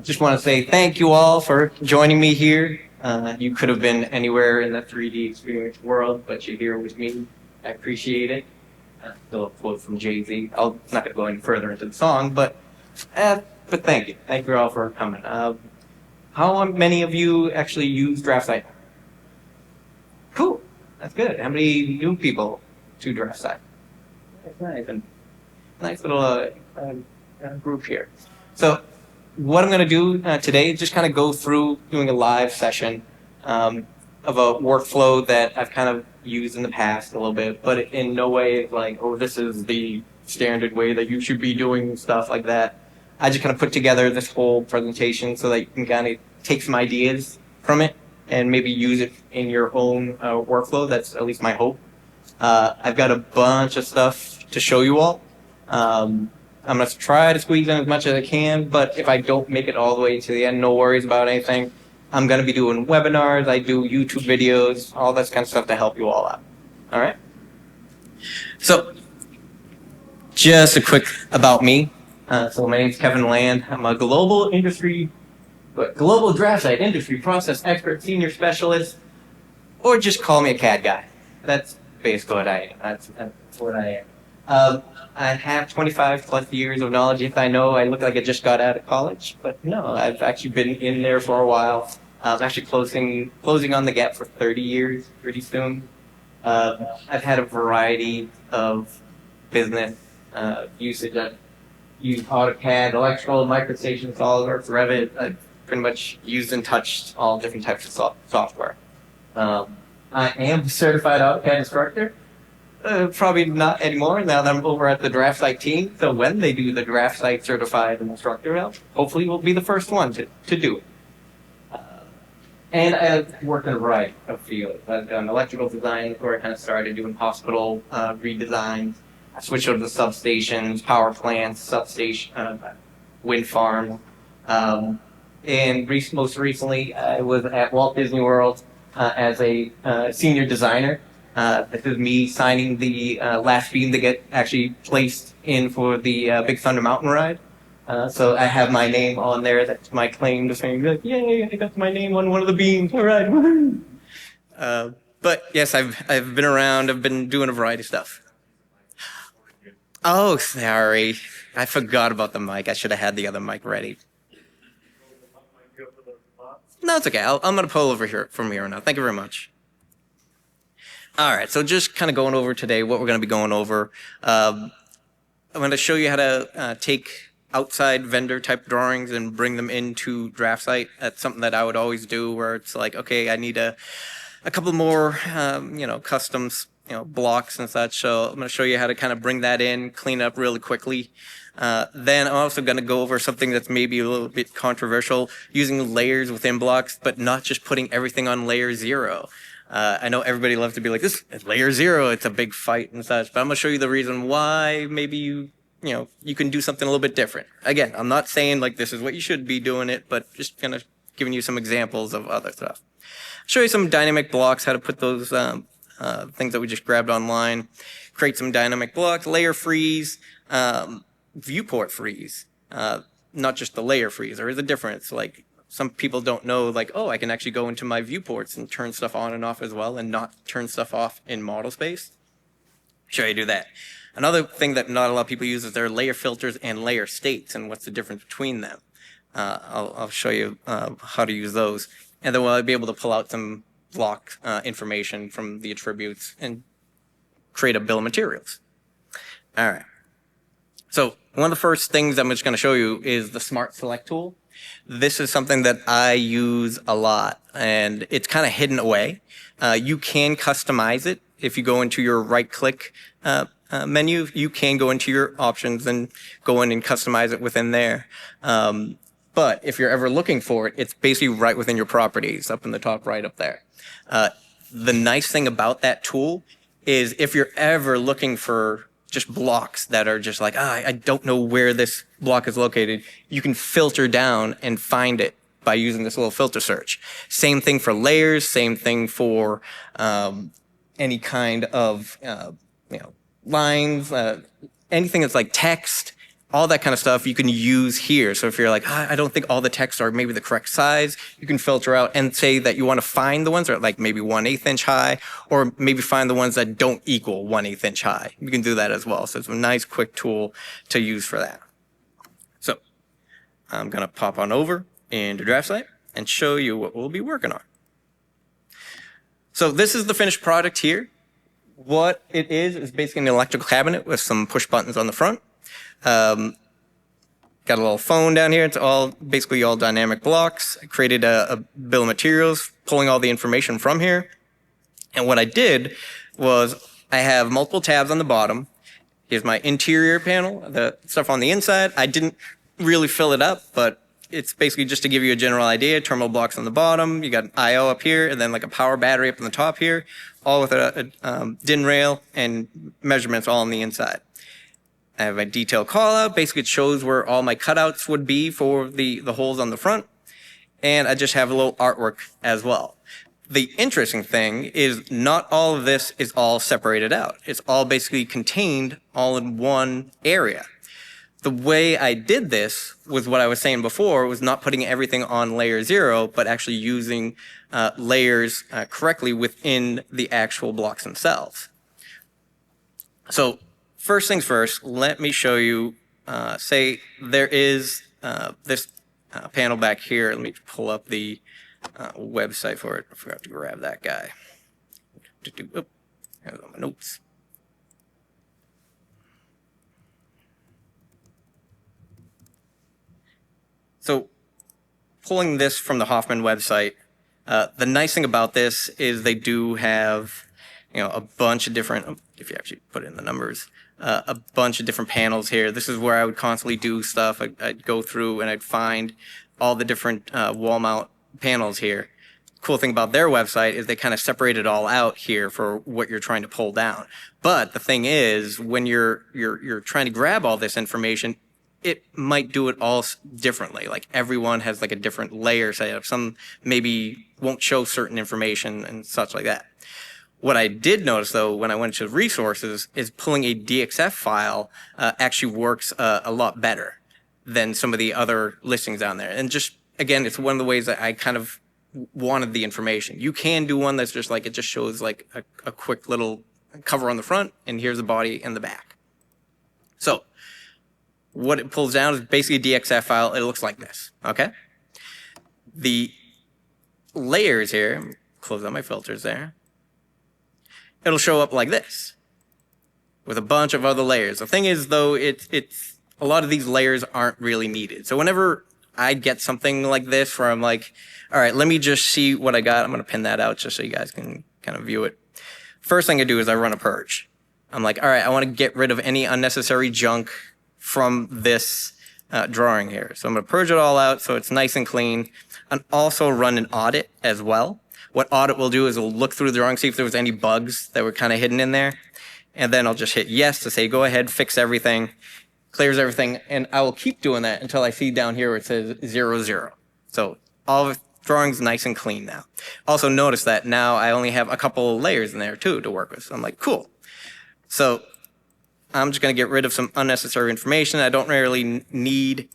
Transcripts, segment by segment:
Just want to say thank you all for joining me here. You could have been anywhere in the 3D experience world, but you're here with me. I appreciate it. Still a quote from Jay-Z. I'm not going to go any further into the song, but thank you. Thank you all for coming. How many of you actually use DraftSight? Cool. That's good. How many new people to DraftSight? Nice. Nice little group here. So what I'm going to do today is just kind of go through doing a live session of a workflow that I've kind of used in the past a little bit, but in no way is like, oh, this is the standard way that you should be doing stuff like that. I just kind of put together this whole presentation so that you can kind of take some ideas from it and maybe use it in your own workflow. That's at least my hope. I've got a bunch of stuff to show you all. I'm going to try to squeeze in as much as I can, but if I don't make it all the way to the end, no worries about anything. I'm going to be doing webinars, I do YouTube videos, all that kind of stuff to help you all out. All right? So, just a quick about me. So my name's Kevin Land. I'm a global DraftSight industry process expert, senior specialist, or just call me a CAD guy. That's basically what I am. That's what I am. I have 25 plus years of knowledge. If I know I look like I just got out of college, but no, I've actually been in there for a while. I'm actually closing on the gap for 30 years pretty soon. I've had a variety of business usage. I've used AutoCAD, electrical, MicroStation, SolidWorks, Revit. I've pretty much used and touched all different types of software. I am a certified AutoCAD instructor. Probably not anymore now that I'm over at the DraftSight team. So when they do the DraftSight certified instructor out, hopefully we'll be the first one to do it. And I've worked in a variety of fields. I've done electrical design, where I kind of started doing hospital redesigns. I switched over to substations, power plants, substation, wind farms. And most recently, I was at Walt Disney World as a senior designer. This is me signing the last beam to get actually placed in for the Big Thunder Mountain ride. So I have my name on there. That's my claim to saying, like, yay, I got my name on one of the beams. All right, woohoo! But yes, I've been around. I've been doing a variety of stuff. Oh, sorry. I forgot about the mic. I should have had the other mic ready. No, it's okay. I'm going to pull over here from here on out. Thank you very much. All right, so just kind of going over today what we're going to be going over. I'm going to show you how to take outside vendor type drawings and bring them into DraftSight. That's something that I would always do, where it's like, okay, I need a couple more, customs, blocks and such. So I'm going to show you how to kind of bring that in, clean it up really quickly. Then I'm also going to go over something that's maybe a little bit controversial, using layers within blocks, but not just putting everything on layer 0. I know everybody loves to be like, this is layer 0, it's a big fight and such, but I'm going to show you the reason why maybe you can do something a little bit different. Again, I'm not saying like this is what you should be doing it, but just kind of giving you some examples of other stuff. Show you some dynamic blocks, how to put those things that we just grabbed online, create some dynamic blocks, layer freeze, viewport freeze, not just the layer freeze. There is a difference. Like, some people don't know, like, oh, I can actually go into my viewports and turn stuff on and off as well and not turn stuff off in model space. Show you do that. Another thing that not a lot of people use is their layer filters and layer states and what's the difference between them. I'll show you how to use those. And then we'll be able to pull out some block information from the attributes and create a bill of materials. All right. So one of the first things I'm just going to show you is the Smart Select tool. This is something that I use a lot, and it's kind of hidden away. You can customize it. If you go into your right-click menu, you can go into your options and go in and customize it within there. But if you're ever looking for it, it's basically right within your properties, up in the top right up there. The nice thing about that tool is if you're ever looking for just blocks that are just like, I don't know where this block is located, you can filter down and find it by using this little filter search. Same thing for layers, same thing for any kind of lines, anything that's like text, all that kind of stuff you can use here. So if you're like, I don't think all the texts are maybe the correct size, you can filter out and say that you want to find the ones that are like maybe 1/8 inch high, or maybe find the ones that don't equal 1/8 inch high. You can do that as well. So it's a nice quick tool to use for that. So I'm going to pop on over into DraftSight and show you what we'll be working on. So this is the finished product here. What it is basically an electrical cabinet with some push buttons on the front. Got a little phone down here. It's all basically all dynamic blocks. I created a bill of materials, pulling all the information from here. And what I did was I have multiple tabs on the bottom. Here's my interior panel, the stuff on the inside. I didn't really fill it up, but it's basically just to give you a general idea. Terminal blocks on the bottom. You got an I/O up here, and then like a power battery up on the top here, all with a DIN rail and measurements all on the inside. I have a detail call out. Basically, it shows where all my cutouts would be for the holes on the front. And I just have a little artwork as well. The interesting thing is not all of this is all separated out. It's all basically contained all in one area. The way I did this was what I was saying before, was not putting everything on layer 0, but actually using layers correctly within the actual blocks themselves. So first things first, let me show you, say there is this panel back here. Let me pull up the website for it. I forgot to grab that guy. Oh, here's all my notes. So pulling this from the Hoffman website, the nice thing about this is they do have, a bunch of different, if you actually put in the numbers, a bunch of different panels here. This is where I would constantly do stuff. I'd go through and I'd find all the different wall mount panels here. Cool thing about their website is they kind of separate it all out here for what you're trying to pull down. But the thing is, when you're trying to grab all this information, it might do it all differently. Like everyone has like a different layer setup. Some maybe won't show certain information and such like that. What I did notice though, when I went to resources, is pulling a DXF file actually works a lot better than some of the other listings down there. And just, again, it's one of the ways that I kind of wanted the information. You can do one that's just like, it just shows like a quick little cover on the front, and here's the body and the back. So what it pulls down is basically a DXF file. It looks like this, okay? The layers here, close out my filters there. It'll show up like this with a bunch of other layers. The thing is though, it's a lot of these layers aren't really needed. So whenever I get something like this where I'm like, all right, let me just see what I got. I'm going to pin that out just so you guys can kind of view it. First thing I do is I run a purge. I'm like, all right, I want to get rid of any unnecessary junk from this drawing here. So I'm going to purge it all out so it's nice and clean, and also run an audit as well. What audit will do is it'll look through the drawing, see if there was any bugs that were kind of hidden in there, and then I'll just hit yes to say go ahead, fix everything, clears everything, and I will keep doing that until I see down here where it says 0, 0. So all of the drawing's nice and clean now. Also notice that now I only have a couple of layers in there too to work with. So I'm like, cool. So I'm just going to get rid of some unnecessary information. I don't really need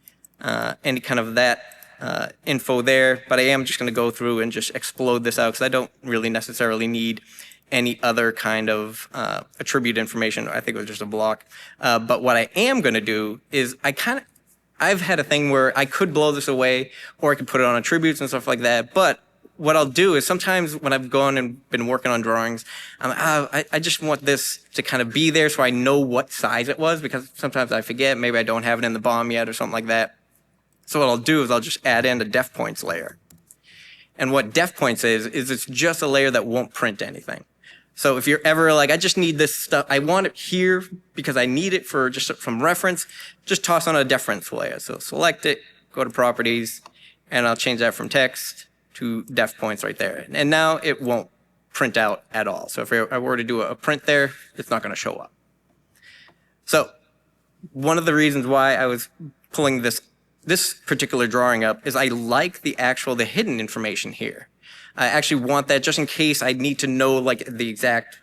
any kind of that info there, but I am just going to go through and just explode this out because I don't really necessarily need any other kind of attribute information. I think it was just a block. But what I am going to do is I've had a thing where I could blow this away or I could put it on attributes and stuff like that. But what I'll do is sometimes when I've gone and been working on drawings, I'm like, I just want this to kind of be there so I know what size it was, because sometimes I forget, maybe I don't have it in the BOM yet or something like that. So what I'll do is I'll just add in a def points layer. And what def points is it's just a layer that won't print anything. So if you're ever like, I just need this stuff, I want it here because I need it for just from reference, just toss on a deference layer. So select it, go to properties, and I'll change that from text to def points right there. And now it won't print out at all. So if I were to do a print there, it's not going to show up. So one of the reasons why I was pulling this particular drawing up is I like the hidden information here. I actually want that just in case I need to know like the exact,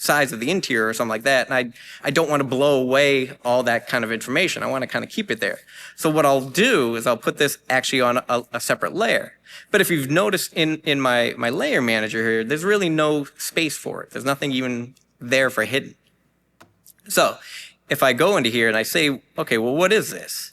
size of the interior or something like that, and I don't want to blow away all that kind of information. I want to kind of keep it there. So what I'll do is I'll put this actually on a separate layer. But if you've noticed in my layer manager here, there's really no space for it. There's nothing even there for hidden. So if I go into here and I say, okay, well, what is this?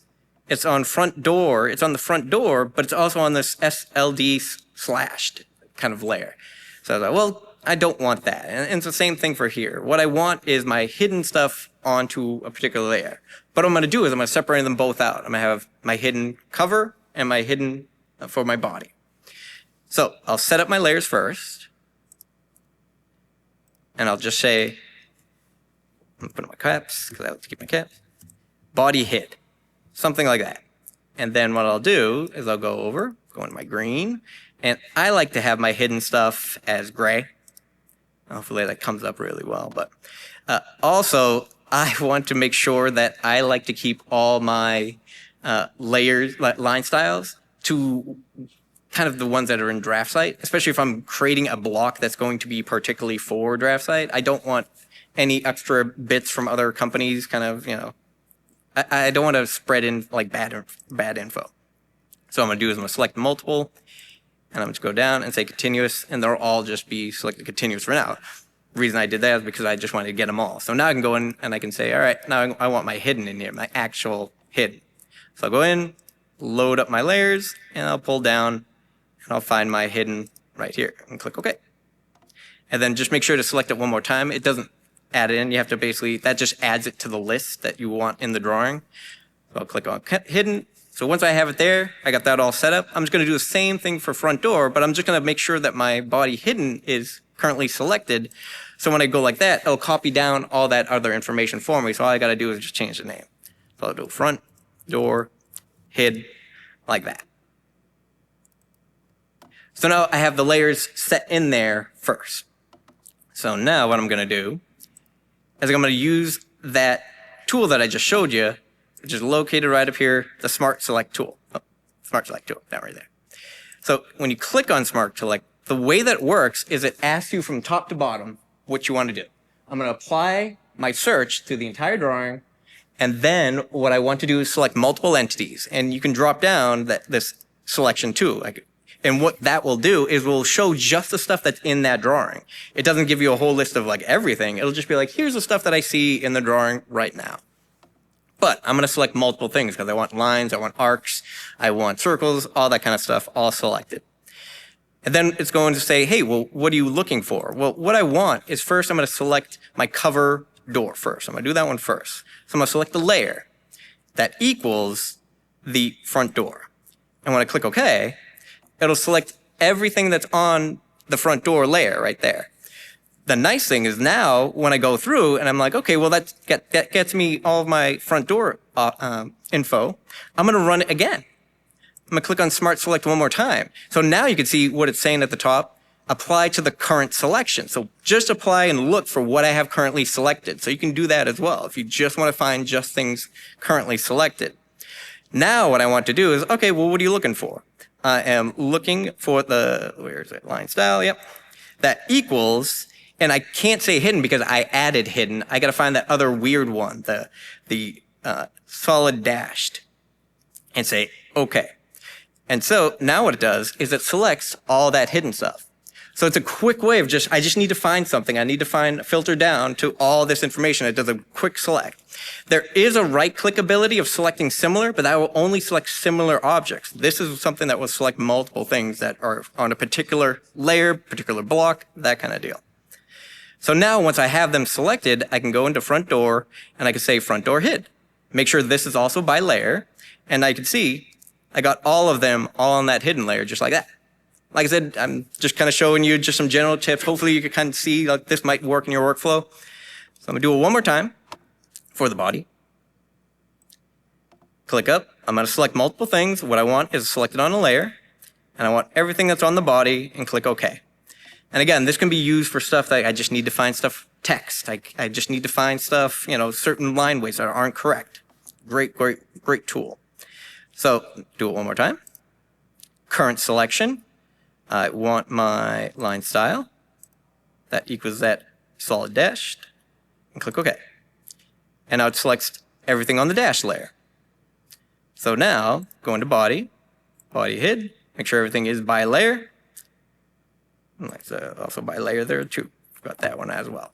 It's on front door. It's on the front door, but it's also on this SLD slashed kind of layer. So I was like, well, I don't want that. And it's the same thing for here. What I want is my hidden stuff onto a particular layer. But what I'm going to do is I'm going to separate them both out. I'm going to have my hidden cover and my hidden for my body. So I'll set up my layers first. And I'll just say, I'm putting my caps because I like to keep my caps. Body hid. Something like that. And then what I'll do is I'll go into my green. And I like to have my hidden stuff as gray. Hopefully that comes up really well. But also, I want to make sure that I like to keep all my layers, line styles, to kind of the ones that are in DraftSight, especially if I'm creating a block that's going to be particularly for DraftSight. I don't want any extra bits from other companies, kind of, I don't want to spread in like bad info. So what I'm going to do is I'm going to select multiple. And I'm just go down and say continuous, and they'll all just be selected continuous for now. The reason I did that is because I just wanted to get them all. So now I can go in and I can say, all right, now I want my hidden in here, my actual hidden. So I'll go in, load up my layers, and I'll pull down, and I'll find my hidden right here, and click OK. And then just make sure to select it one more time. It doesn't add it in. You have to basically, that just adds it to the list that you want in the drawing. So I'll click on hidden. So once I have it there, I got that all set up. I'm just going to do the same thing for front door, but I'm just going to make sure that my body hidden is currently selected. So when I go like that, it'll copy down all that other information for me. So all I got to do is just change the name. So I'll do front door hid like that. So now I have the layers set in there first. So now what I'm going to do is I'm going to use that tool that I just showed you, which is located right up here, the Smart Select tool. Oh, Smart Select tool, down right there. So when you click on Smart Select, the way that works is it asks you from top to bottom what you want to do. I'm going to apply my search to the entire drawing, and then what I want to do is select multiple entities. And you can drop down this selection too. And what that will do is will show just the stuff that's in that drawing. It doesn't give you a whole list of like everything. It'll just be like, here's the stuff that I see in the drawing right now. But I'm going to select multiple things because I want lines, I want arcs, I want circles, all that kind of stuff, all selected. And then it's going to say, hey, well, what are you looking for? Well, what I want is first I'm going to select my cover door first. I'm going to do that one first. So I'm going to select the layer that equals the front door. And when I click OK, it'll select everything that's on the front door layer right there. The nice thing is now when I go through and I'm like, okay, well, that gets me all of my front door info. I'm going to run it again. I'm going to click on Smart Select one more time. So now you can see what it's saying at the top, apply to the current selection. So just apply and look for what I have currently selected. So you can do that as well if you just want to find just things currently selected. Now what I want to do is, okay, well, what are you looking for? I am looking for the, where is it, line style, yep. That equals, and I can't say hidden because I added hidden. I got to find that other weird one, the solid dashed, and say, okay. And so now what it does is it selects all that hidden stuff. So it's a quick way of I just need to find something. I need to filter down to all this information. It does a quick select. There is a right-click ability of selecting similar, but that will only select similar objects. This is something that will select multiple things that are on a particular layer, particular block, that kind of deal. So now once I have them selected, I can go into front door and I can say front door hid. Make sure this is also by layer, and I can see I got all of them all on that hidden layer just like that. Like I said, I'm just kind of showing you just some general tips. Hopefully you can kind of see like this might work in your workflow. So I'm going to do it one more time for the body. Click up. I'm going to select multiple things. What I want is selected on a layer. And I want everything that's on the body and click OK. And again, this can be used for stuff that I just need to find stuff text. I just need to find stuff, certain line weights that aren't correct. Great tool. So do it one more time. Current selection. I want my line style. That equals that solid dashed, and click OK. And now it selects everything on the dash layer. So now, go into body, body hid, make sure everything is by layer. And that's also by layer there too. Forgot that one as well.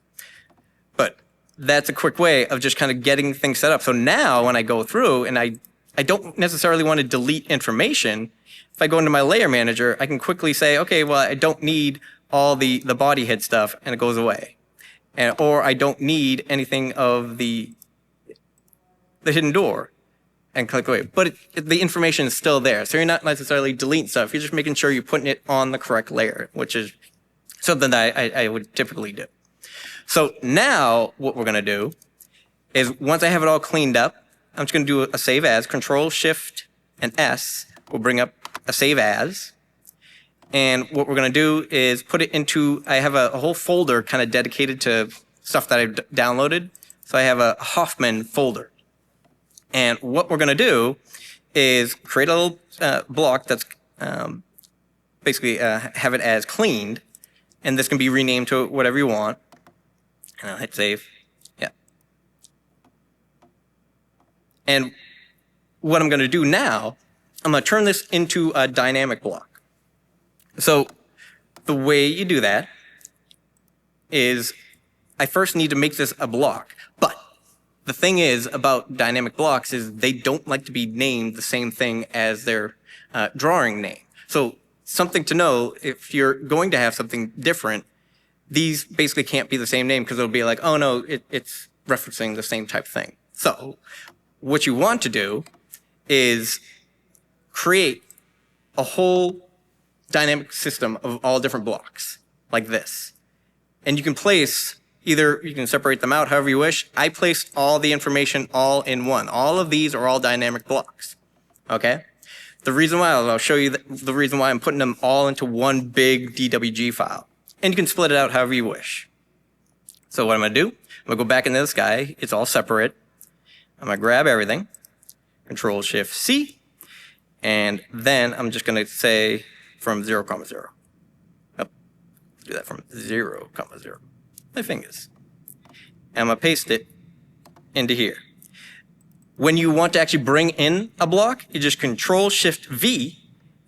But that's a quick way of just kind of getting things set up. So now when I go through and I don't necessarily want to delete information, if I go into my layer manager, I can quickly say, okay, well, I don't need all the body hid stuff, and it goes away. Or I don't need anything of the hidden door, and click away. But the information is still there. So you're not necessarily deleting stuff. You're just making sure you're putting it on the correct layer, which is something that I would typically do. So now what we're going to do is once I have it all cleaned up, I'm just going to do a save as. Control, Shift, and S will bring up a save as. And what we're going to do is put it into, I have a whole folder kind of dedicated to stuff that I've downloaded. So I have a Hoffman folder. And what we're going to do is create a little block that's basically have it as cleaned. And this can be renamed to whatever you want. And I'll hit save. Yeah. And what I'm going to do now, I'm going to turn this into a dynamic block. So the way you do that is I first need to make this a block. But the thing is about dynamic blocks is they don't like to be named the same thing as their drawing name. So something to know, if you're going to have something different, these basically can't be the same name because it'll be like, oh no, it's referencing the same type of thing. So what you want to do is create a whole dynamic system of all different blocks like this. And you can place either, you can separate them out however you wish. I placed all the information all in one. All of these are all dynamic blocks. Okay? The reason why, I'll show you the reason why I'm putting them all into one big DWG file. And you can split it out however you wish. So what I'm going to do, I'm going to go back into this guy. It's all separate. I'm going to grab everything. Control Shift C. And then I'm just going to say from 0, 0. Oh, do that from 0, 0. My fingers. And I'm going to paste it into here. When you want to actually bring in a block, you just Control Shift V,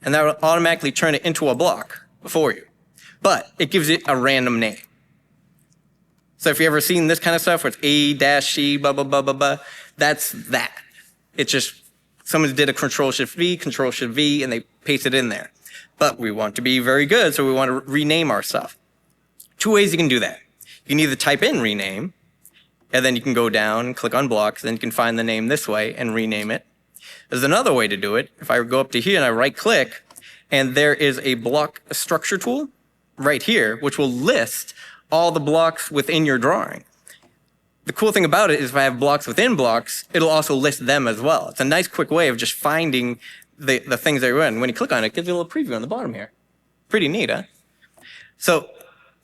and that will automatically turn it into a block for you. But it gives it a random name. So if you've ever seen this kind of stuff where it's A-C, blah, blah, blah, blah, blah, that's that. It's just someone did a Control Shift V, and they pasted it in there. But we want to be very good, so we want to rename our stuff. 2 ways you can do that. You can either type in rename, and then you can go down, click on blocks, then you can find the name this way and rename it. There's another way to do it. If I go up to here and I right-click, and there is a block structure tool right here, which will list all the blocks within your drawing. The cool thing about it is if I have blocks within blocks, it'll also list them as well. It's a nice quick way of just finding the things that you're in. When you click on it, it gives you a little preview on the bottom here. Pretty neat, huh? So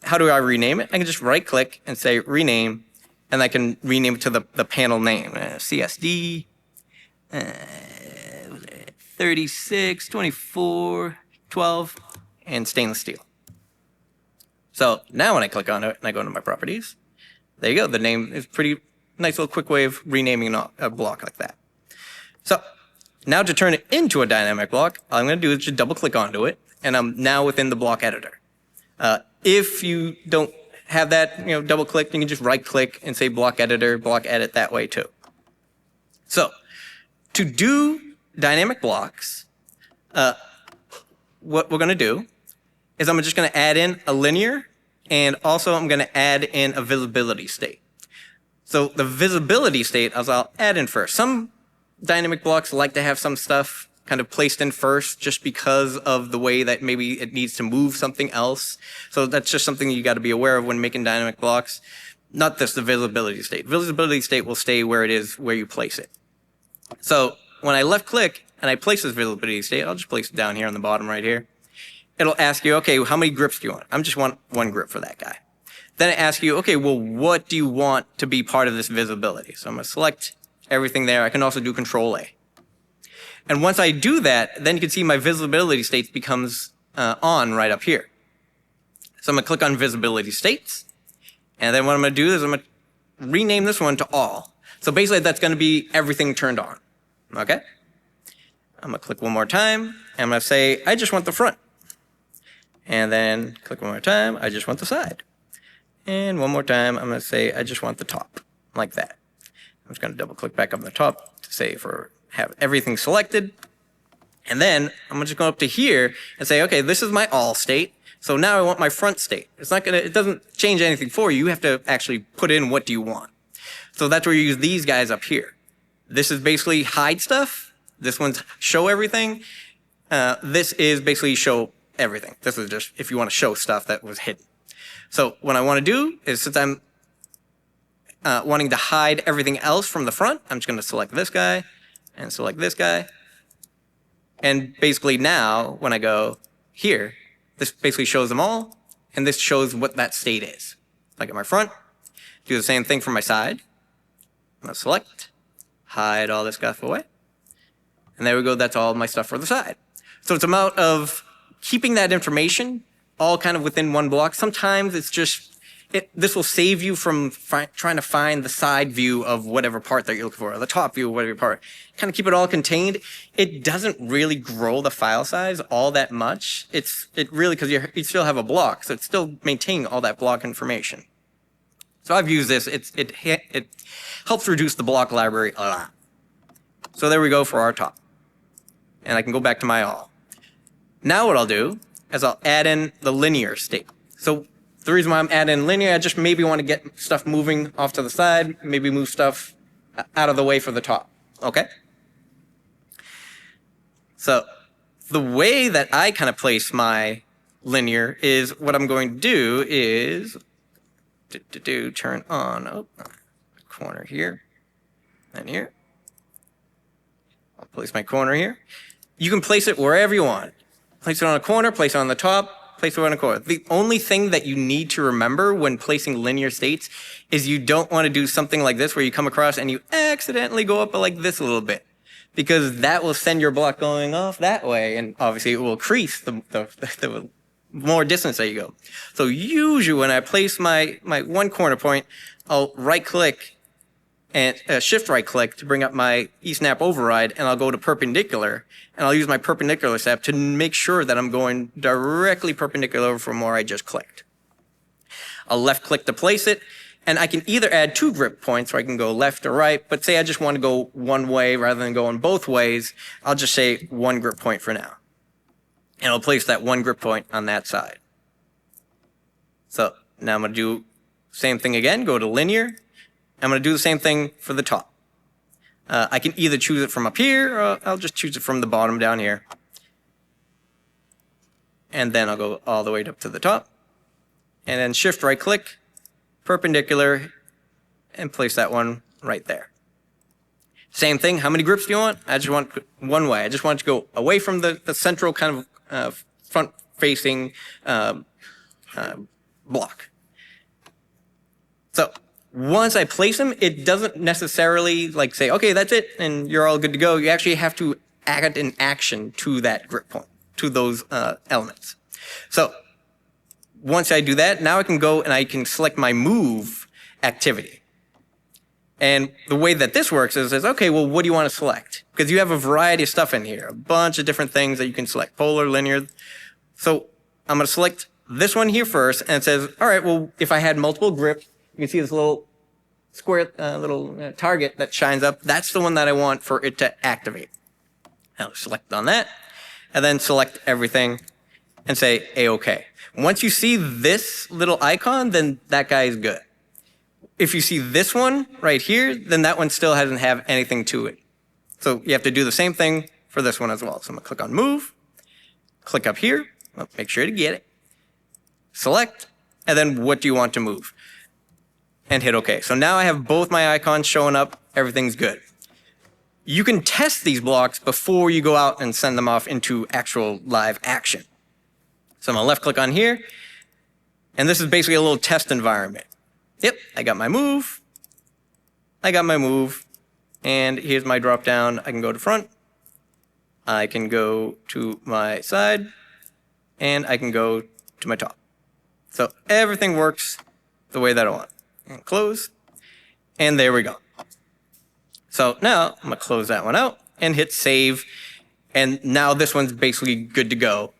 how do I rename it? I can just right-click and say rename, and I can rename it to the panel name. CSD 36, 24, 12, and stainless steel. So now when I click on it and I go into my properties, there you go. The name is pretty nice little quick way of renaming a block like that. So now to turn it into a dynamic block, all I'm going to do is just double click onto it, and I'm now within the block editor. If you don't have that, double click, you can just right click and say block editor, block edit that way too. So to do dynamic blocks, what we're going to do is I'm just going to add in a linear, and also I'm going to add in a visibility state. So the visibility state, I'll add in first. Some dynamic blocks like to have some stuff kind of placed in first just because of the way that maybe it needs to move something else. So that's just something you got to be aware of when making dynamic blocks. Not just the visibility state. Visibility state will stay where it is, where you place it. So when I left click and I place this visibility state, I'll just place it down here on the bottom right here. It'll ask you, okay, how many grips do you want? I just want 1 grip for that guy. Then it asks you, okay, well, what do you want to be part of this visibility? So I'm going to select everything there. I can also do Control A. And once I do that, then you can see my visibility states becomes on right up here. So I'm going to click on visibility states, And then what I'm going to do is I'm going to rename this one to all. So basically that's going to be everything turned on. Okay? I'm going to click one more time, and I'm going to say, I just want the front. And then click one more time, I just want the side. And one more time, I'm going to say, I just want the top, like that. I'm just going to double click back up on the top to say have everything selected. And then I'm just going up to here and say, okay, this is my all state. So now I want my front state. It doesn't change anything for you. You have to actually put in what do you want. So that's where you use these guys up here. This is basically hide stuff. This one's show everything. This is basically show everything. This is just if you want to show stuff that was hidden. So what I want to do is, since I'm wanting to hide everything else from the front, I'm just going to select this guy and select this guy. And basically now, when I go here, this basically shows them all, and this shows what that state is. Like at my front, do the same thing for my side. I'm going to select, hide all this stuff away. And there we go, that's all my stuff for the side. So it's a matter of keeping that information all kind of within one block. Sometimes it's just, this will save you from trying to find the side view of whatever part that you're looking for, or the top view of whatever part. Kind of keep it all contained. It doesn't really grow the file size all that much. It really, because you still have a block, so it's still maintaining all that block information. So I've used this. It helps reduce the block library a lot. So there we go for our top. And I can go back to my all. Now what I'll do is I'll add in the linear state. So the reason why I'm adding linear, I just maybe want to get stuff moving off to the side, maybe move stuff out of the way for the top. Okay? So the way that I kind of place my linear is what I'm going to do is turn on corner here and here. I'll place my corner here. You can place it wherever you want. Place it on a corner, place it on the top, place it on a corner. The only thing that you need to remember when placing linear states is you don't want to do something like this where you come across and you accidentally go up like this a little bit, because that will send your block going off that way, and obviously it will increase the more distance that you go. So usually when I place my one corner point, I'll right click and shift right click to bring up my eSnap override, and I'll go to perpendicular, and I'll use my perpendicular step to make sure that I'm going directly perpendicular from where I just clicked. I'll left click to place it, and I can either add 2 grip points, or I can go left or right, but say I just want to go one way rather than going both ways, I'll just say 1 grip point for now. And I'll place that 1 grip point on that side. So now I'm going to do the same thing again, go to linear. I'm going to do the same thing for the top. I can either choose it from up here, or I'll just choose it from the bottom down here. And then I'll go all the way up to the top. And then shift right click, perpendicular, and place that one right there. Same thing, how many grips do you want? I just want one way. I just want it to go away from the central kind of front-facing block. So once I place them, it doesn't necessarily like say, okay, that's it, and you're all good to go. You actually have to add an action to that grip point, to those elements. So once I do that, now I can go and I can select my move activity. And the way that this works is okay, well, what do you want to select? Because you have a variety of stuff in here, a bunch of different things that you can select, polar, linear. So I'm going to select this one here first, and it says, all right, well, if I had multiple grips, you can see this little square, little target that shines up. That's the one that I want for it to activate. I'll select on that, and then select everything and say A-OK. Once you see this little icon, then that guy is good. If you see this one right here, then that one still doesn't have anything to it. So you have to do the same thing for this one as well. So I'm going to click on Move, click up here, make sure to get it, select, and then what do you want to move? And hit OK. So now I have both my icons showing up. Everything's good. You can test these blocks before you go out and send them off into actual live action. So I'm going to left click on here, and this is basically a little test environment. Yep, I got my move, and here's my drop down. I can go to front, I can go to my side, and I can go to my top. So everything works the way that I want. And close. And there we go. So now I'm going to close that one out and hit save. And now this one's basically good to go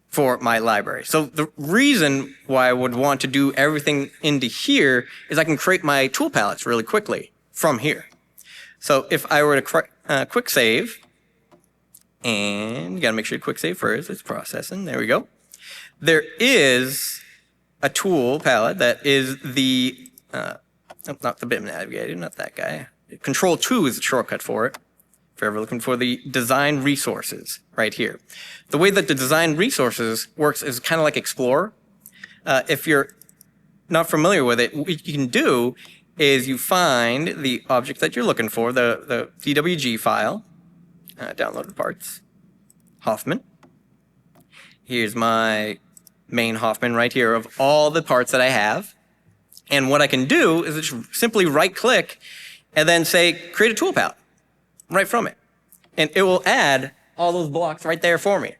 for my library. So the reason why I would want to do everything into here is I can create my tool palettes really quickly from here. So if I were to quick save, and you got to make sure you quick save first, it's processing, there we go. There is a tool palette that is the, not the bit navigator, not that guy. Control 2 is the shortcut for it. If you're ever looking for the design resources right here. The way that the design resources works is kind of like Explorer. If you're not familiar with it, what you can do is you find the object that you're looking for, the DWG file, downloaded parts, Hoffman. Here's my main Hoffman right here of all the parts that I have. And what I can do is just simply right click and then say, create a tool palette right from it. And it will add all those blocks right there for me.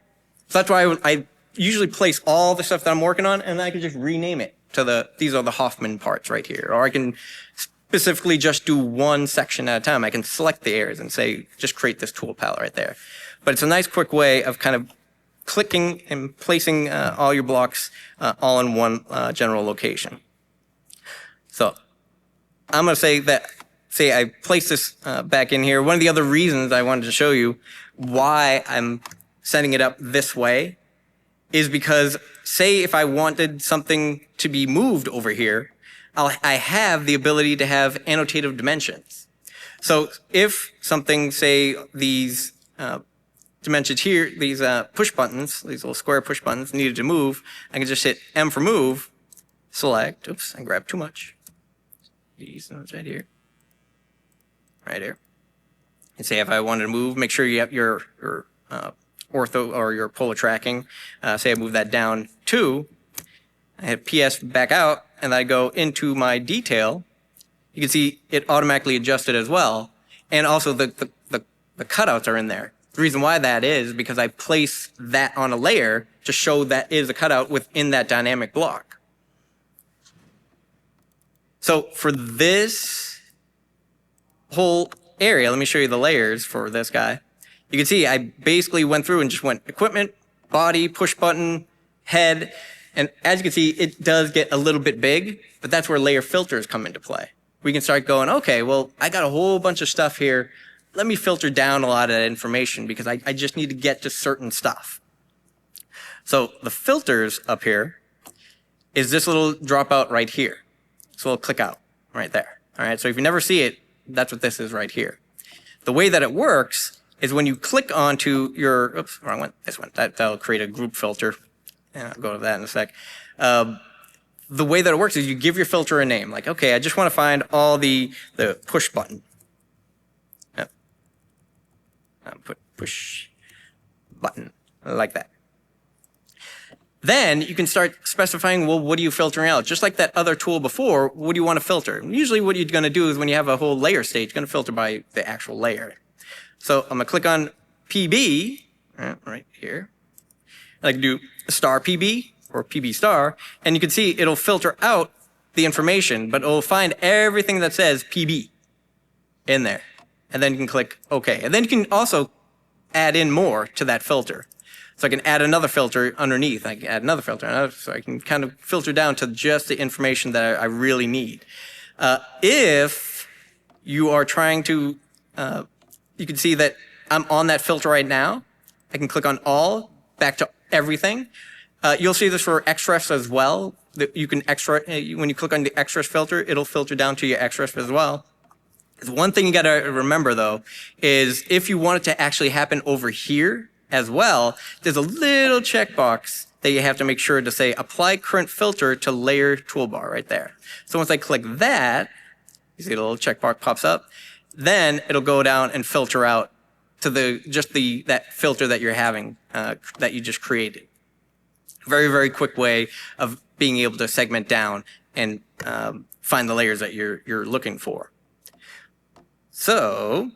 So that's why I usually place all the stuff that I'm working on and then I can just rename it to these are the Hoffman parts right here. Or I can specifically just do one section at a time. I can select the areas and say, just create this tool palette right there. But it's a nice quick way of kind of clicking and placing all your blocks all in one general location. So I'm going to say that, say I place this back in here. One of the other reasons I wanted to show you why I'm setting it up this way is because, say if I wanted something to be moved over here, I have the ability to have annotative dimensions. So if something, say these dimensions here, these push buttons, these little square push buttons needed to move, I can just hit M for move, select, oops, I grabbed too much. These ones right here. Right here. And say if I wanted to move, make sure you have your ortho or your polar tracking. Say I move that down 2, I hit PS back out, and I go into my detail. You can see it automatically adjusted as well. And also the cutouts are in there. The reason why that is because I place that on a layer to show that is a cutout within that dynamic block. So for this whole area, let me show you the layers for this guy. You can see I basically went through and just went equipment, body, push button, head. And as you can see, it does get a little bit big, but that's where layer filters come into play. We can start going, okay, well, I got a whole bunch of stuff here. Let me filter down a lot of that information because I just need to get to certain stuff. So the filters up here is this little dropout right here. This little click out right there. All right, so if you never see it, that's what this is right here. The way that it works is when you click onto your, oops, wrong one, this one, that'll create a group filter. And I'll go to that in a sec. The way that it works is you give your filter a name. Like, okay, I just want to find all the push button. Yep. Put push button, like that. Then you can start specifying, well, what are you filtering out? Just like that other tool before, what do you want to filter? Usually what you're going to do is when you have a whole layer state, you're going to filter by the actual layer. So I'm going to click on PB, right here. I can do star PB or PB star, and you can see it'll filter out the information, but it'll find everything that says PB in there. And then you can click OK. And then you can also add in more to that filter. So I can add another filter underneath. I can add another filter. So I can kind of filter down to just the information that I really need. If you are trying to, you can see that I'm on that filter right now. I can click on all, back to everything. You'll see this for XREFs as well. That you can when you click on the XREF filter, it'll filter down to your XREF as well. One thing you got to remember though is if you want it to actually happen over here as well, there's a little checkbox that you have to make sure to say apply current filter to layer toolbar right there. So once I click that, you see the little checkbox pops up, then it'll go down and filter out to that filter that you're having that you just created. Very, very quick way of being able to segment down and find the layers that you're looking for. So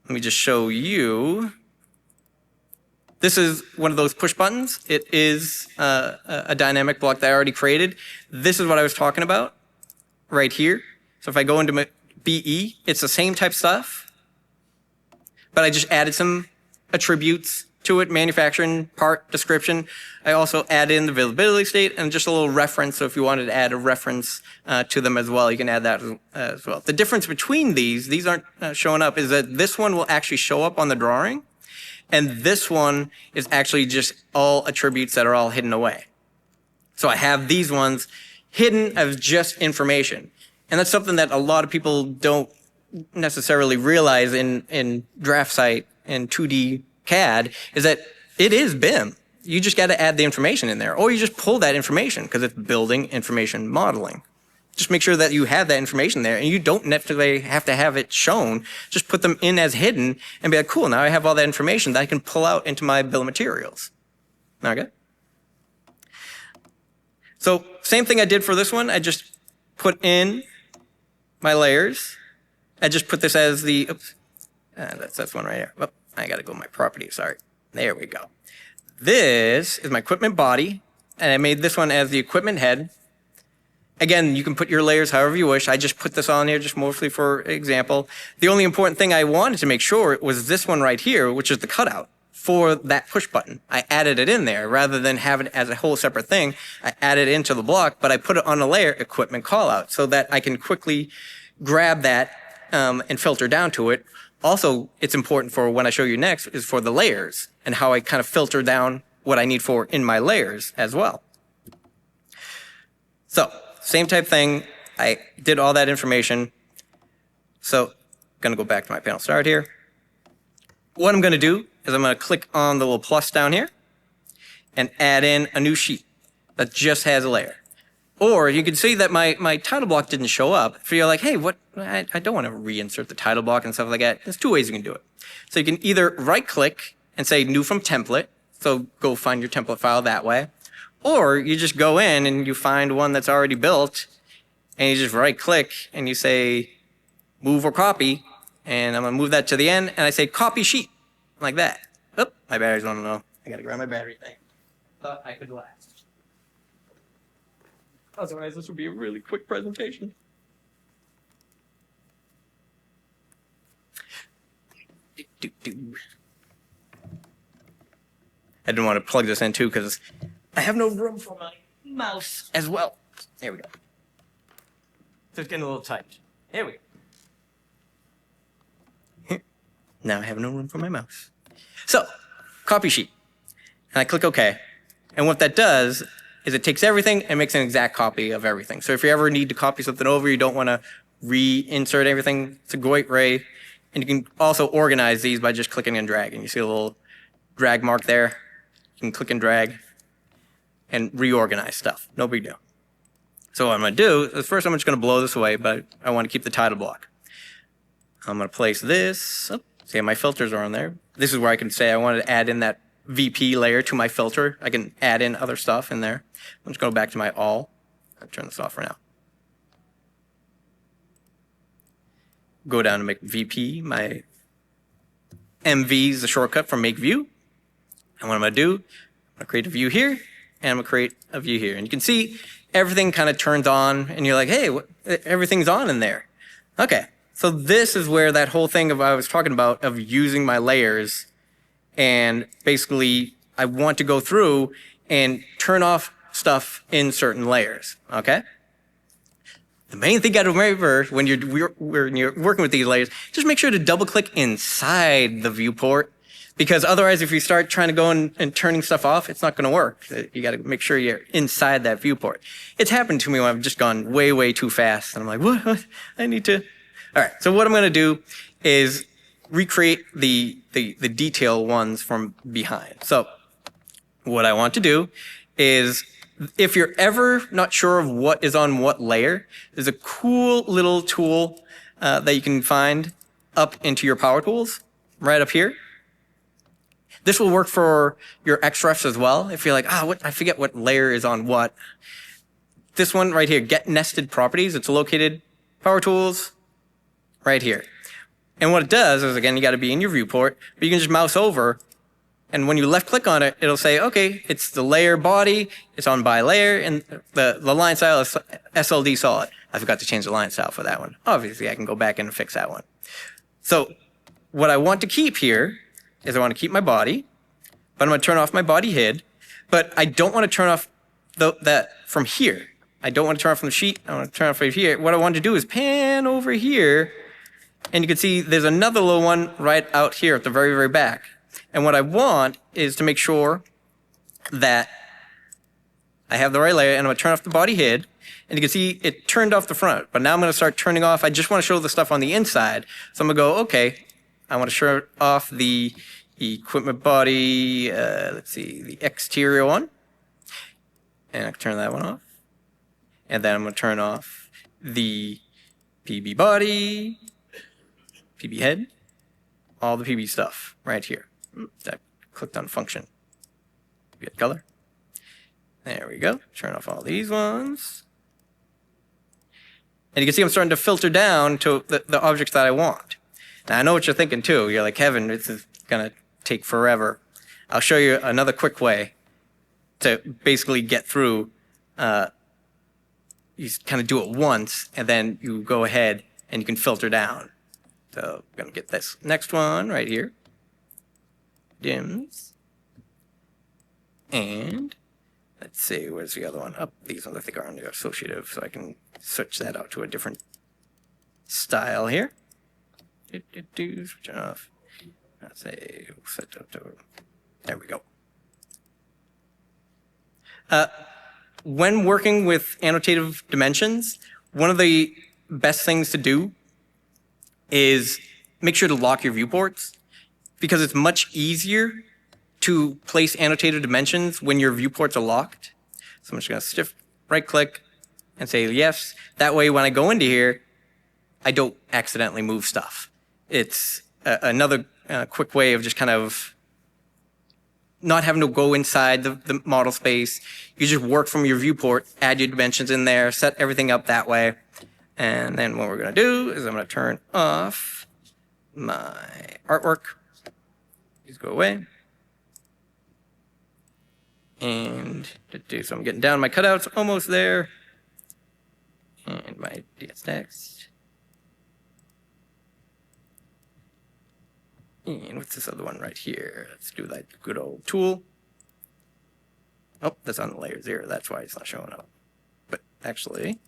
let me just show you This is one of those push buttons. It is a dynamic block that I already created. This is what I was talking about right here. So if I go into my BE, it's the same type stuff, but I just added some attributes to it, manufacturing, part, description. I also add in the availability state and just a little reference. So if you wanted to add a reference to them as well, you can add that as well. The difference between these aren't showing up, is that this one will actually show up on the drawing, and this one is actually just all attributes that are all hidden away. So I have these ones hidden as just information. And that's something that a lot of people don't necessarily realize in DraftSight and 2D CAD, is that it is BIM. You just got to add the information in there, or you just pull that information because it's building information modeling. Just make sure that you have that information there, and you don't necessarily have to have it shown. Just put them in as hidden and be like, cool, now I have all that information that I can pull out into my bill of materials. Okay? So same thing I did for this one. I just put in my layers. I just put this as the, oops, that's one right here. Oh, I got to go to my property, sorry. There we go. This is my equipment body, and I made this one as the equipment head. Again, you can put your layers however you wish. I just put this on here just mostly for example. The only important thing I wanted to make sure was this one right here, which is the cutout for that push button. I added it in there rather than have it as a whole separate thing. I added it into the block, but I put it on a layer, equipment callout, so that I can quickly grab that and filter down to it. Also, it's important for when I show you next is for the layers and how I kind of filter down what I need for in my layers as well. So, same type thing. I did all that information. So, I'm gonna go back to my panel start here. What I'm gonna do is I'm gonna click on the little plus down here and add in a new sheet that just has a layer. Or you can see that my title block didn't show up. If you're like, hey, what? I don't want to reinsert the title block and stuff like that. There's two ways you can do it. So you can either right click and say new from template. So go find your template file that way. Or you just go in and you find one that's already built and you just right click and you say move or copy. And I'm going to move that to the end and I say copy sheet like that. Oh, my battery's on low. I got to grab my battery thing. Thought I could last. Otherwise, this would be a really quick presentation. I didn't want to plug this in too because I have no room for my mouse as well. There we go. So it's getting a little tight. There we go. Now I have no room for my mouse. So, copy sheet. And I click OK. And what that does is it takes everything and makes an exact copy of everything. So if you ever need to copy something over, you don't want to reinsert everything, it's a great way. And you can also organize these by just clicking and dragging. You see a little drag mark there? You can click and drag and reorganize stuff. No big deal. So what I'm going to do is first I'm just going to blow this away, but I want to keep the title block. I'm going to place this. Oh, see my filters are on there. This is where I can say I wanted to add in that VP layer to my filter. I can add in other stuff in there. I'm just going back to my all. I'll turn this off for now. Go down to make VP. My MV is the shortcut for make view. And what I'm going to do, I'm going to create a view here, and I'm going to create a view here. And you can see everything kind of turns on, and you're like, hey, everything's on in there. Okay, so this is where that whole thing of I was talking about of using my layers, and basically I want to go through and turn off stuff in certain layers, okay? The main thing you got to remember when you're working with these layers, just make sure to double click inside the viewport, because otherwise if you start trying to go and turning stuff off, it's not going to work. You got to make sure you're inside that viewport. It's happened to me when I've just gone way, way too fast, and I'm like, what? I need to... All right, so what I'm going to do is recreate the detail ones from behind. So what I want to do is, if you're ever not sure of what is on what layer, there's a cool little tool that you can find up into your power tools right up here. This will work for your XREFs as well. If you're like, I forget what layer is on what. This one right here, get nested properties. It's located power tools right here. And what it does is, again, you got to be in your viewport, but you can just mouse over And when you left click on it, it'll say, okay, it's the layer body, it's on by layer, and the line style is SLD solid. I forgot to change the line style for that one. Obviously, I can go back and fix that one. So what I want to keep here is I want to keep my body, but I'm going to turn off my body hid, but I don't want to turn off that from here. I don't want to turn off from the sheet. I want to turn off right here. What I want to do is pan over here, and you can see there's another little one right out here at the very, very back. And what I want is to make sure that I have the right layer, and I'm going to turn off the body hid. And you can see it turned off the front. But now I'm going to start turning off. I just want to show the stuff on the inside. So I'm going to go, okay, I want to shut off the equipment body, let's see, the exterior one. And I can turn that one off. And then I'm going to turn off the PB body, PB head, all the PB stuff right here. I clicked on function. Get color. There we go. Turn off all these ones. And you can see I'm starting to filter down to the objects that I want. Now, I know what you're thinking too. You're like, Kevin, this is going to take forever. I'll show you another quick way to basically get through. You kind of do it once, and then you go ahead and you can filter down. So I'm going to get this next one right here. Dims. And let's see, where's the other one? Up, these ones I think are on the associative, so I can switch that out to a different style here. Switch it off. Let's say, we'll set it up to, there we go. When working with annotative dimensions, one of the best things to do is make sure to lock your viewports, because it's much easier to place annotated dimensions when your viewports are locked. So I'm just going to shift right click and say yes. That way when I go into here, I don't accidentally move stuff. It's another quick way of just kind of not having to go inside the model space. You just work from your viewport, add your dimensions in there, set everything up that way. And then what we're going to do is I'm going to turn off my artwork. These go away. And so I'm getting down my cutouts, almost there. And my DS text. And what's this other one right here? Let's do that good old tool. Oh, that's on layer 0. That's why it's not showing up. But actually,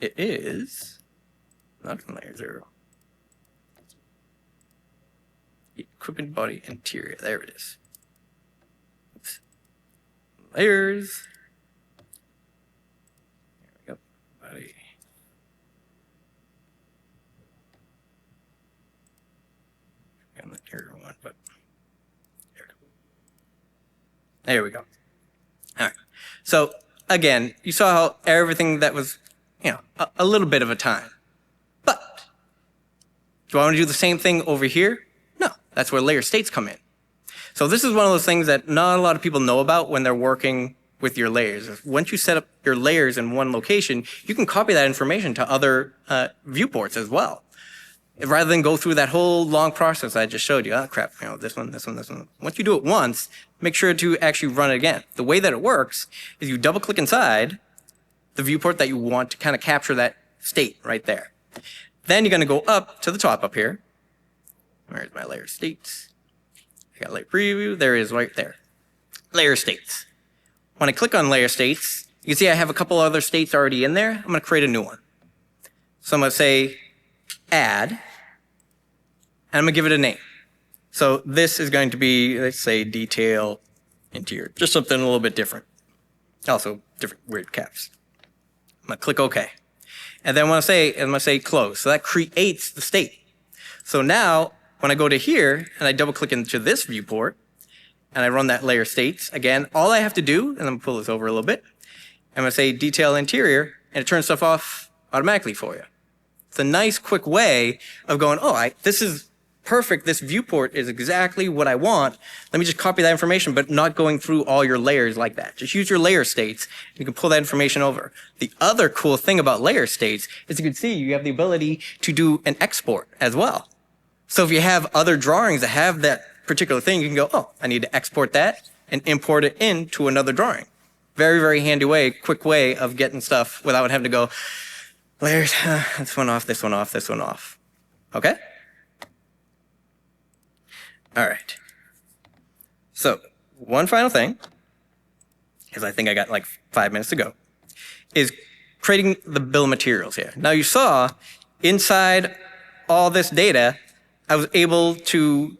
it is not on layer 0. Equipment body interior. There it is. Oops. Layers. There we go. Body. On the interior one, but there we go. All right. So again, you saw how everything that was, a little bit of a time. But do I want to do the same thing over here? No, that's where layer states come in. So this is one of those things that not a lot of people know about when they're working with your layers. Once you set up your layers in one location, you can copy that information to other viewports as well. Rather than go through that whole long process I just showed you. Oh, crap, this one, this one, this one. Once you do it once, make sure to actually run it again. The way that it works is you double-click inside the viewport that you want to kind of capture that state right there. Then you're going to go up to the top up here. Where's my layer states? I got layer preview. There it is right there. Layer states. When I click on layer states, you can see I have a couple other states already in there. I'm going to create a new one. So I'm going to say add. And I'm going to give it a name. So this is going to be, let's say, detail interior. Just something a little bit different. Also, different weird caps. I'm going to click OK. And then I'm going to say close. So that creates the state. So now, when I go to here, and I double click into this viewport, and I run that layer states, again, all I have to do, and I'm going to pull this over a little bit, I'm going to say detail interior, and it turns stuff off automatically for you. It's a nice, quick way of going, this is perfect. This viewport is exactly what I want. Let me just copy that information, but not going through all your layers like that. Just use your layer states. You can pull that information over. The other cool thing about layer states is you can see you have the ability to do an export as well. So if you have other drawings that have that particular thing, you can go, oh, I need to export that and import it into another drawing. Very, very handy way, quick way of getting stuff without having to go, layers, this one off, this one off, this one off. Okay? All right. So one final thing, because I think I got like 5 minutes to go, is creating the bill of materials here. Now you saw inside all this data, I was able to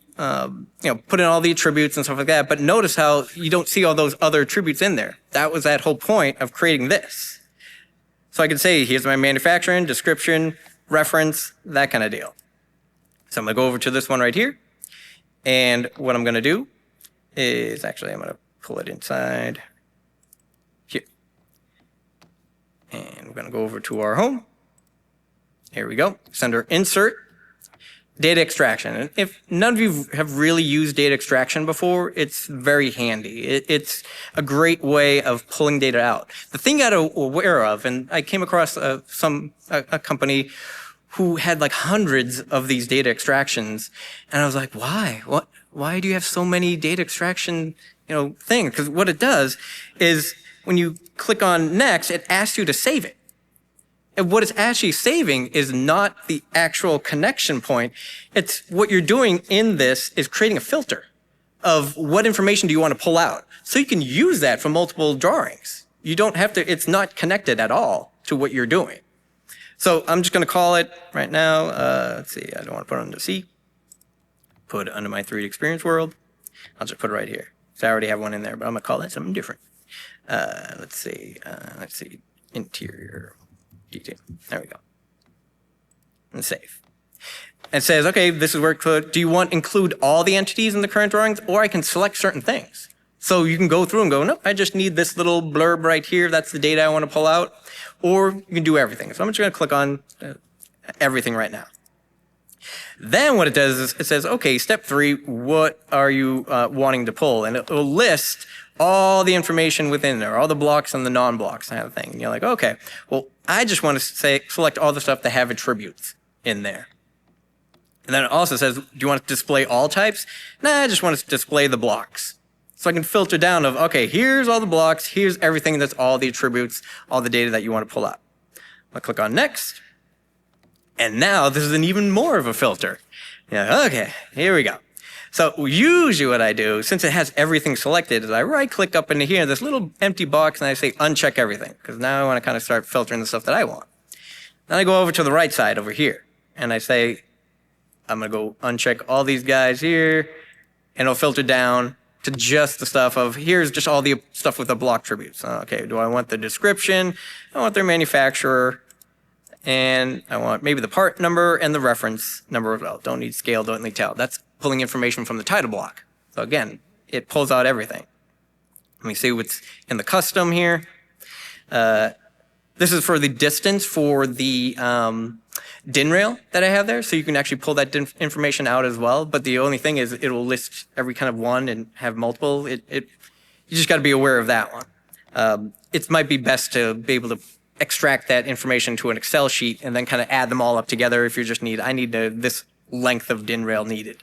put in all the attributes and stuff like that, but notice how you don't see all those other attributes in there. That was that whole point of creating this. So I could say, here's my manufacturing, description, reference, that kind of deal. So I'm gonna go over to this one right here. And what I'm gonna do is, actually I'm gonna pull it inside here. And we're gonna go over to our home. Here we go, it's under insert, data extraction. And if none of you have really used data extraction before, it's very handy. It's a great way of pulling data out. The thing I got aware of, and I came across a company who had like hundreds of these data extractions, and I was like, why? Why do you have so many data extraction, things? Because what it does is when you click on next, it asks you to save it. And what it's actually saving is not the actual connection point. It's what you're doing in this is creating a filter of what information do you want to pull out. So you can use that for multiple drawings. You don't have to, it's not connected at all to what you're doing. So I'm just going to call it right now. Let's see, I don't want to put it under C. Put it under my 3D experience world. I'll just put it right here. So I already have one in there, but I'm going to call that something different. Let's see, interior. Detail. There we go. And save. It says, okay, this is where it could. Do you want to include all the entities in the current drawings, or I can select certain things? So you can go through and go, no, I just need this little blurb right here. That's the data I want to pull out. Or you can do everything. So I'm just going to click on everything right now. Then what it does is it says, okay, step 3, what are you wanting to pull? And it will list all the information within there, all the blocks and the non-blocks kind of thing. And you're like, okay, well, I just want to select all the stuff that have attributes in there. And then it also says, do you want to display all types? Nah, I just want to display the blocks. So I can filter down of, okay, here's all the blocks, here's everything that's all the attributes, all the data that you want to pull out. I'll click on next. And now this is an even more of a filter. Yeah, okay, here we go. So usually what I do, since it has everything selected, is I right click up into here, this little empty box, and I say uncheck everything, because now I want to kind of start filtering the stuff that I want. Then I go over to the right side over here, and I say, I'm going to go uncheck all these guys here, and it'll filter down to just the stuff of, here's just all the stuff with the block attributes. Okay, do I want the description? I want their manufacturer, and I want maybe the part number and the reference number as well. Don't need scale, don't need title. That's pulling information from the title block. So again, it pulls out everything. Let me see what's in the custom here. This is for the distance for the DIN rail that I have there. So you can actually pull that information out as well. But the only thing is it will list every kind of one and have multiple. You just got to be aware of that one. It might be best to be able to extract that information to an Excel sheet and then kind of add them all up together if you just need, I need this length of DIN rail needed.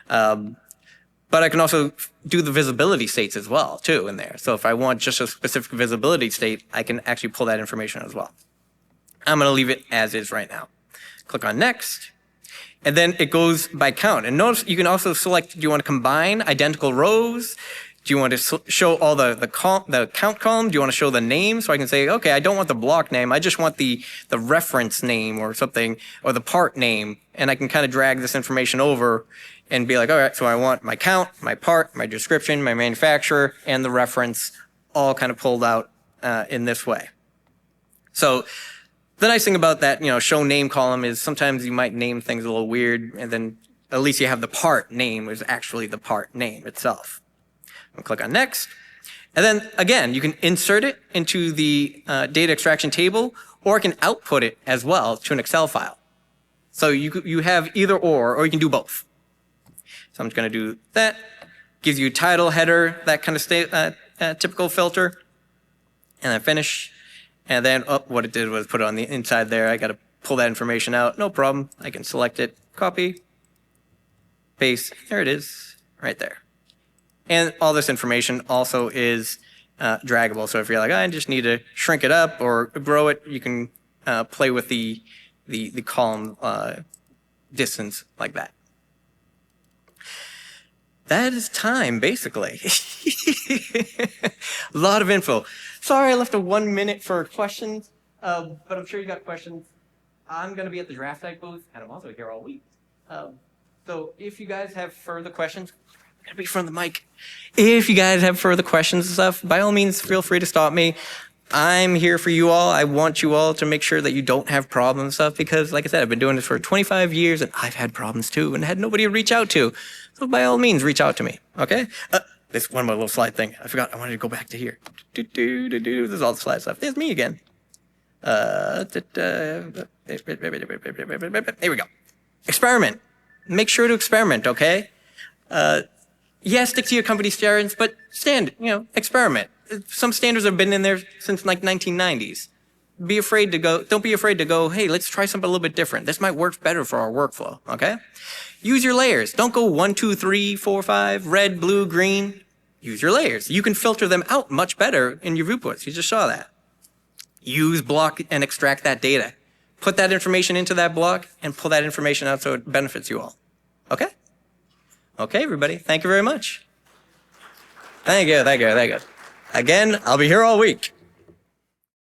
But I can also do the visibility states as well, too, in there. So if I want just a specific visibility state, I can actually pull that information as well. I'm going to leave it as is right now. Click on next. And then it goes by count. And notice you can also select, do you want to combine identical rows? Do you want to show all the count column? Do you want to show the name? So I can say, okay, I don't want the block name. I just want the reference name or something, or the part name. And I can kind of drag this information over and be like, all right, so I want my count, my part, my description, my manufacturer, and the reference all kind of pulled out in this way. So the nice thing about that, show name column is sometimes you might name things a little weird, and then at least you have the part name is actually the part name itself. I'll click on next. And then again, you can insert it into the data extraction table, or I can output it as well to an Excel file. So you have either or you can do both. So I'm just going to do that. Gives you title, header, that kind of typical filter. And then finish. And then what it did was put it on the inside there. I got to pull that information out. No problem. I can select it, copy, paste. There it is. right there. And all this information also is draggable. So if you're like, I just need to shrink it up or grow it, you can play with the column distance like that. That is time, basically. A lot of info. Sorry, I left a 1 minute for questions, but I'm sure you got questions. I'm going to be at the DraftSight booth, and I'm also here all week. So if you guys have further questions, I'm going to be from the mic. If you guys have further questions and stuff, by all means, feel free to stop me. I'm here for you all. I want you all to make sure that you don't have problems and stuff because, like I said, I've been doing this for 25 years, and I've had problems too and had nobody to reach out to. So by all means, reach out to me, okay? This one more little slide thing. I forgot. I wanted to go back to here. This is all the slide stuff. There's me again. Here we go. Experiment. Make sure to experiment, okay? Yeah, stick to your company standards, but experiment. Some standards have been in there since like 1990s. Don't be afraid to go, hey, let's try something a little bit different. This might work better for our workflow, okay? Use your layers. Don't go 1, 2, 3, 4, 5, red, blue, green. Use your layers. You can filter them out much better in your viewports. You just saw that. Use block and extract that data. Put that information into that block and pull that information out so it benefits you all. Okay? Okay, everybody. Thank you very much. Thank you. Again, I'll be here all week.